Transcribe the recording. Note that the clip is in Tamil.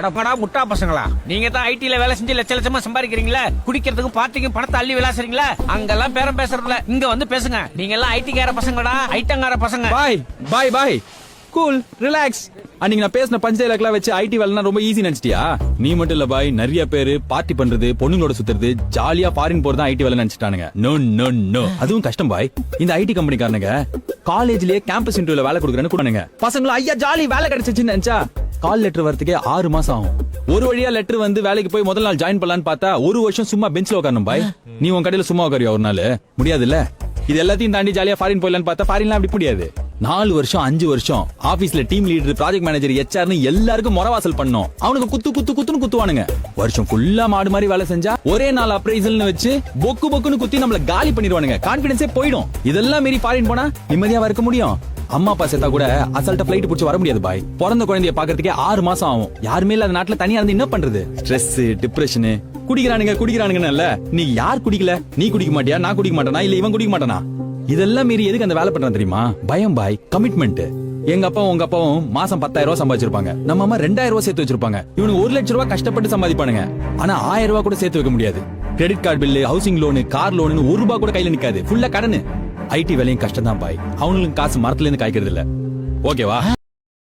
அடப்படா முட்டா பசங்களா, நீங்க தான் ஐடில வேலை செஞ்சு லட்ச லட்சமா சம்பாதிக்கிறீங்களா? குடிக்கிறதுக்கும் பார்ட்டிக்கும் பணத்தை அள்ளி விளாசுறீங்களா? அங்கெல்லாம் பேரம் பேசுறதுல இங்க வந்து பேசுங்க. நீங்க எல்லாம் ஐடிக்கார பசங்கடா, ஐட்டங்கார பசங்க. பாய் கூல் ரிலாக்ஸ். அன்னைக்கு நான் பேசின பஞ்ச் டைலாக்லாம் வச்சு ஐடி வேலைனா ரொம்ப ஈஸி நினைச்சிட்டியா? நீ மட்டும் இல்ல பாய், நிறைய பேரு பார்ட்டி பண்றது, பொண்ணுங்களோட சுத்துறது, ஜாலியா ஃபாரின் போறது ஐடி வேலை நினைச்சிட்டானுங்க. நோ நோ நோ, அதுவும் கஷ்டம் பாய். இந்த ஐடி கம்பெனிக்காரனுங்க காலேஜ்லயே கேம்பஸ் இன்டர்வியூல வேலை கொடுக்குறேன்னு கூடானுங்க. பசங்களும் ஐயா ஜாலி வேலை கிடைச்சிச்சுன்னு நினைச்சா கால் லெட்டர் வரதுக்கே 6 மாசம் ஆகும். ஒரு வழியா லெட்டர் வந்து வேலைக்கு போய் முதல் நாள் ஜாயின் பண்ணலான்னு பார்த்தா 1 வருஷம் சும்மா பெஞ்ச்ல உட்காரணும் பாய். நீ உன் கடையில சும்மா உட்காரியா ஒரு நாள்? முடியாதுல்ல. இது எல்லாத்தையும் தாண்டி ஜாலியா ஃபாரின் போயிடலான்னு பார்த்தா ஃபாரின்லாம் அப்படி முடியாது. 4 வருஷம் 5 வருஷம் ஆபீஸ்ல team leader, project manager, HR எல்லாருக்கும் முறவாசல் பண்ணோம். அவனுக்கு குத்துன்னு குத்துவானுங்க. வருஷம் ஃபுல்லா மாடு மாதிரி வேலை செஞ்சா ஒரே நாள் அப்ரைசல்னு வச்சு பொக்குன்னு குத்தி நம்மள காலி பண்ணிடுவானுங்க. கான்பிடன்ஸே போயிடும். இதெல்லாம் மீறி ஃபாரின் போனா நிம்மதியா இருக்க முடியும். அம்மா அப்பா செத்தா கூட அசால்ட்டா பிளைட் பிடிச்சு வர முடியாது பாய். பிறந்த குழந்தைய பாக்குறதுக்கே 6 மாசம் ஆகும். யாருமே இல்லாத நாட்டுல தனியா இருந்து என்ன பண்றது? ஸ்ட்ரெஸ், டிப்ரெஷன், குடிக்கிறானுங்க. நீ யார் குடிக்கல? நீ குடிக்க மாட்டியா? நான் குடிக்க மாட்டேனா? இல்ல இவன் குடிக்க மாட்டானா? இதெல்லாம் மீறி எதுக்கு அந்த வேலை பண்றான் தெரியுமா? பயம் பாய், கமிட்மெண்ட். எங்க அப்பாவும் உங்க அப்பாவும் மாசம் 10,000 ரூபாய் சம்பாதிச்சிருப்பாங்க. நம்ம அம்மா 2,000 ரூபாய் சேர்த்து வச்சிருப்பாங்க. இவனுக்கு 1 லட்சம் ரூபாய் கஷ்டப்பட்டு சம்பாதிப்பானுங்க. ஆனா 1000 ரூபாய் கூட சேர்த்து வைக்க முடியாது. Credit card bill, housing loan, car loan 1 ரூபாய் கூட கையில நிக்காது. ஃபுல்லா கடனு. ஐடி வேலையும் கஷ்டம் தான் பாய். அவங்களுக்கு காசு மரத்துல இருந்து காய்க்கிறது இல்ல. ஓகேவா?